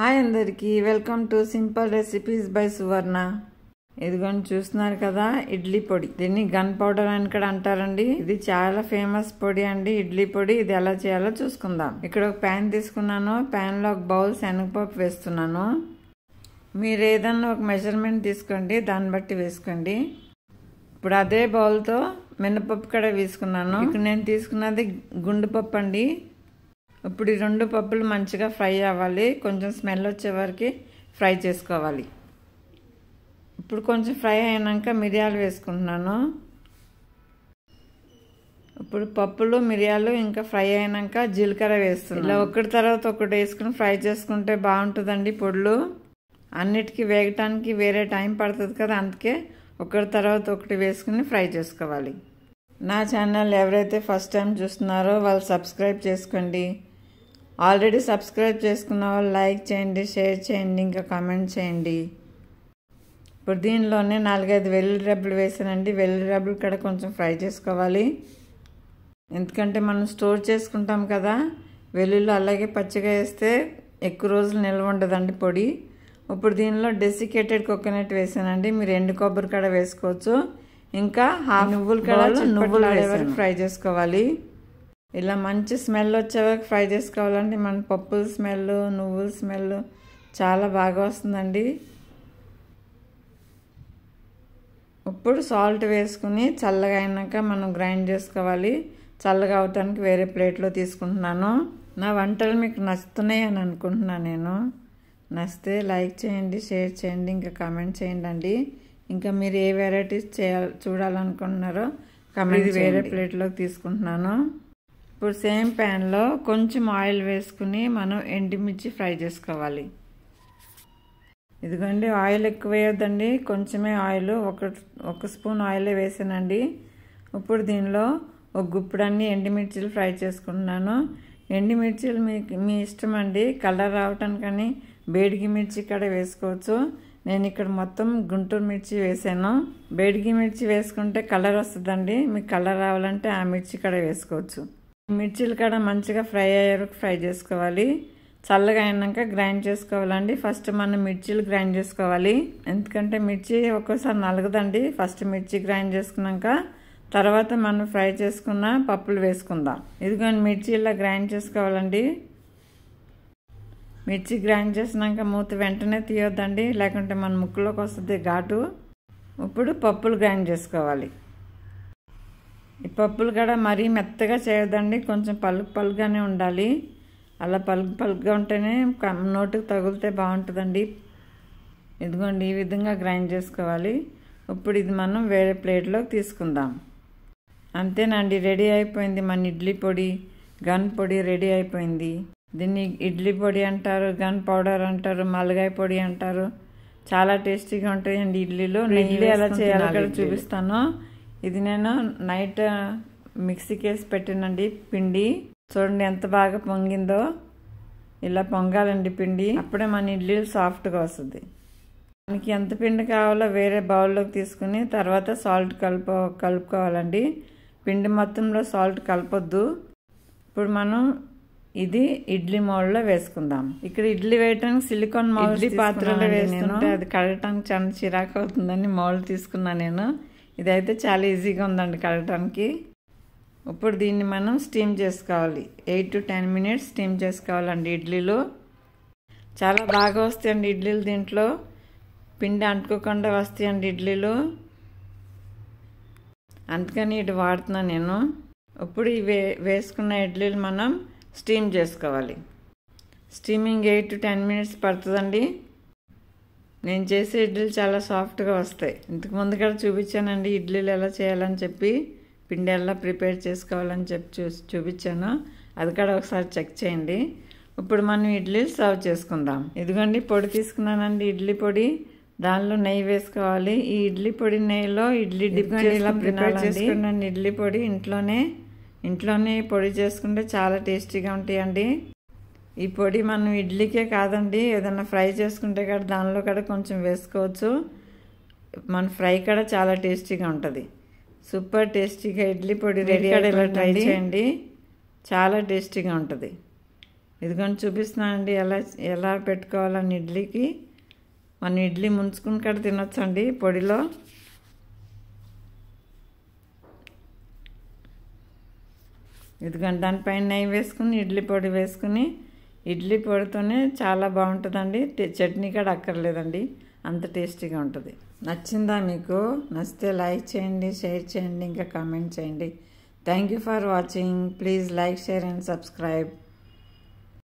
Hi అందరికీ welcome to simple recipes by Suvarna. ఇదిగోని చూస్తున్నారు కదా, ఇడ్లీ పొడి. దీన్ని గన్ పౌడర్ అని కూడా అంటారండి. ఇది చాలా ఫేమస్ పొడి అండి, ఇడ్లీ పొడి. ఇది ఎలా చేయాలో చూసుకుందాం. ఇక్కడ ఒక ప్యాన్ తీసుకున్నాను. ప్యాన్ లో ఒక బౌల్ శనగపప్పు వేస్తున్నాను. మీరు ఏదన్నా ఒక మెజర్మెంట్ తీసుకోండి, దాన్ని బట్టి వేసుకోండి. ఇప్పుడు అదే బౌల్తో మినపప్పు కూడా వేసుకున్నాను. ఇక్కడ నేను తీసుకున్నది గుండు పప్పు అండి. ఇప్పుడు ఈ రెండు పప్పులు మంచిగా ఫ్రై అవ్వాలి. కొంచెం స్మెల్ వచ్చే వరకు ఫ్రై చేసుకోవాలి. ఇప్పుడు కొంచెం ఫ్రై అయినాక మిరియాలు వేసుకుంటున్నాను. ఇప్పుడు పప్పులు మిరియాలు ఇంకా ఫ్రై అయినాక జీలకర్ర వేస్తున్నాను. ఇలా ఒకటి తర్వాత ఒకటి వేసుకుని ఫ్రై చేసుకుంటే బాగుంటుందండి. పొడులు అన్నిటికీ వేగటానికి వేరే టైం పడుతుంది కదా, అందుకే ఒకటి తర్వాత ఒకటి వేసుకుని ఫ్రై చేసుకోవాలి. నా ఛానల్ ఎవరైతే ఫస్ట్ టైం చూస్తున్నారో వాళ్ళు సబ్స్క్రైబ్ చేసుకోండి. ఆల్రెడీ సబ్స్క్రైబ్ చేసుకున్న వాళ్ళు లైక్ చేయండి, షేర్ చేయండి, ఇంకా కామెంట్ చేయండి. ఇప్పుడు దీనిలోనే 4-5 వెల్లుల్లి రెబ్బలు వేసానండి. వెల్లుల్లి రెబ్బలు కూడా కొంచెం ఫ్రై చేసుకోవాలి. ఎందుకంటే మనం స్టోర్ చేసుకుంటాం కదా, వెల్లుల్లి అలాగే పచ్చిగా వేస్తే ఎక్కువ రోజులు నిల్వ ఉండదండి పొడి. ఇప్పుడు దీనిలో డెసికేటెడ్ కోకోనట్ వేసానండి. మీరు ఎండు కొబ్బరి కూడా వేసుకోవచ్చు. ఇంకా నువ్వులు కూడా వరకు ఫ్రై చేసుకోవాలి. ఇలా మంచి స్మెల్ వచ్చే వరకు ఫ్రై చేసుకోవాలండి. మన పప్పుల స్మెల్, నువ్వుల స్మెల్ చాలా బాగా వస్తుందండి. ఇప్పుడు సాల్ట్ వేసుకుని చల్లగా అయినాక మనం గ్రైండ్ చేసుకోవాలి. చల్లగా అవటానికి వేరే ప్లేట్లో తీసుకుంటున్నాను. నా వంటలు మీకు నచ్చుతున్నాయి అని అనుకుంటున్నాను నేను. నచ్చితే లైక్ చేయండి, షేర్ చేయండి, ఇంకా కామెంట్ చేయండి అండి. ఇంకా మీరు ఏ వెరైటీస్ చూడాలనుకుంటున్నారో కామెంట్ వేరే ప్లేట్లోకి తీసుకుంటున్నాను. ఇప్పుడు సేమ్ ప్యాన్లో కొంచెం ఆయిల్ వేసుకుని మనం ఎండుమిర్చి ఫ్రై చేసుకోవాలి. ఇదిగోండి, ఆయిల్ ఎక్కువ వేయొద్దండి, కొంచెమే ఆయిల్, ఒక స్పూన్ ఆయిలే వేసానండి. ఇప్పుడు దీనిలో ఒక గుప్పుడన్ని ఎండుమిర్చిలు ఫ్రై చేసుకుంటున్నాను. ఎండుమిర్చిలు మీ ఇష్టం అండి. కలర్ రావటానికని బేడిగి మిర్చి కూడా వేసుకోవచ్చు. నేను ఇక్కడ మొత్తం గుంటూరు మిర్చి వేసాను. బేడిగి మిర్చి వేసుకుంటే కలర్ వస్తుందండి. మీకు కలర్ రావాలంటే ఆ మిర్చి కూడా వేసుకోవచ్చు. మిర్చీలు కూడా మంచిగా ఫ్రై అయ్యే వరకు ఫ్రై చేసుకోవాలి. చల్లగా అయినాక గ్రైండ్ చేసుకోవాలండి. ఫస్ట్ మనం మిర్చీలు గ్రైండ్ చేసుకోవాలి. ఎందుకంటే మిర్చి ఒక్కోసారి నలగదండి. ఫస్ట్ మిర్చి గ్రైండ్ చేసుకున్నాక తర్వాత మనం ఫ్రై చేసుకున్న పప్పులు వేసుకుందాం. ఇదిగోండి, మిర్చి ఇలా గ్రైండ్ చేసుకోవాలండి. మిర్చి గ్రైండ్ చేసినాక మూత వెంటనే తీయొద్దండి, లేకుంటే మన ముక్కులోకి వస్తుంది ఘాటు. ఇప్పుడు పప్పులు గ్రైండ్ చేసుకోవాలి. ఈ పప్పులు కూడా మరీ మెత్తగా చేయొద్దండి, కొంచెం పలుకుగానే ఉండాలి. అలా పలుకుగా ఉంటేనే నోటికి తగిలితే బాగుంటుందండి. ఇదిగోండి, ఈ విధంగా గ్రైండ్ చేసుకోవాలి. ఇప్పుడు ఇది మనం వేరే ప్లేట్లోకి తీసుకుందాం. అంతేనండి, రెడీ అయిపోయింది మన ఇడ్లీ పొడి. గన్ పొడి రెడీ అయిపోయింది. దీన్ని ఇడ్లీ పొడి అంటారు, గన్ పౌడర్ అంటారు, మలగాయ పొడి అంటారు. చాలా టేస్టీగా ఉంటాయండి ఇడ్లీలో. ఇడ్లీ ఎలా చేయాలో కూడా చూపిస్తాను. ఇది నేను నైట్ మిక్సీకి వేసి పెట్టినండి పిండి. చూడండి ఎంత బాగా పొంగిందో. ఇలా పొంగాలండి పిండి, అప్పుడే మన ఇడ్లీలు సాఫ్ట్గా వస్తుంది. మనకి ఎంత పిండి కావాలో వేరే బౌల్లోకి తీసుకుని తర్వాత సాల్ట్ కలుపుకోవాలండి. పిండి మొత్తంలో సాల్ట్ కలపొద్దు. ఇప్పుడు మనం ఇది ఇడ్లీ మౌల్డ్లో వేసుకుందాం. ఇక్కడ ఇడ్లీ వేయటానికి సిలికాన్ మౌల్డ్ ఇడ్లీ పాత్రలో వేస్తుంటే అది కడగటానికి చాలా చిరాకు అవుతుందని మౌల్డ్ తీసుకున్నాను నేను. ఇదైతే చాలా ఈజీగా ఉందండి కడగటానికి. ఇప్పుడు దీన్ని మనం స్టీమ్ చేసుకోవాలి. 8 to 10 minutes స్టీమ్ చేసుకోవాలండి. ఇడ్లీలు చాలా బాగా వస్తాయండి ఇడ్లీలు. దీంట్లో పిండి అంటుకోకుండా వస్తాయండి ఇడ్లీలు, అందుకని ఇది వాడుతున్నాను నేను. ఇప్పుడు ఇవి వేసుకున్న ఇడ్లీలు మనం స్టీమ్ చేసుకోవాలి. స్టీమింగ్ 8 to 10 minutes పడుతుందండి. నేను చేసే ఇడ్లీలు చాలా సాఫ్ట్గా వస్తాయి. ఇంతకు ముందు కూడా చూపించానండి ఇడ్లీలు ఎలా చేయాలని చెప్పి, పిండి ఎలా ప్రిపేర్ చేసుకోవాలని చెప్పి చూపించాను. అది కూడా ఒకసారి చెక్ చేయండి. ఇప్పుడు మనం ఇడ్లీలు సర్వ్ చేసుకుందాం. ఇదిగోండి, పొడి తీసుకున్నానండి ఇడ్లీ పొడి. దానిలో నెయ్యి వేసుకోవాలి. ఈ ఇడ్లీ పొడి నెయ్యిలో ఇడ్లీ డిప్ ఇలా ప్రిపేర్ చేసుకున్నాను. ఇడ్లీ పొడి ఇంట్లోనే పొడి చేసుకుంటే చాలా టేస్టీగా ఉంటాయండి. ఈ పొడి మనం ఇడ్లీకే కాదండి, ఏదైనా ఫ్రై చేసుకుంటే కూడా దానిలో కూడా కొంచెం వేసుకోవచ్చు. మన ఫ్రై కూడా చాలా టేస్టీగా ఉంటుంది. సూపర్ టేస్టీగా ఇడ్లీ పొడి రెడీ. ఇలా ట్రై చేయండి, చాలా టేస్టీగా ఉంటుంది. ఇదిగోని చూపిస్తున్నానండి ఎలా ఎలా పెట్టుకోవాలని ఇడ్లీకి. మన ఇడ్లీ ముంచుకుని కూడా తినొచ్చండి పొడిలో. ఇదిగోండి దానిపైన నెయ్యి వేసుకుని ఇడ్లీ పొడి వేసుకుని, ఇడ్లీ పొడితోనే చాలా బాగుంటుందండి. చట్నీ కూడా అక్కర్లేదండి, అంత టేస్టీగా ఉంటుంది. నచ్చిందా మీకు? నచ్చితే లైక్ చేయండి, షేర్ చేయండి, ఇంకా కామెంట్ చేయండి. Thank you for watching. Please like, share and subscribe.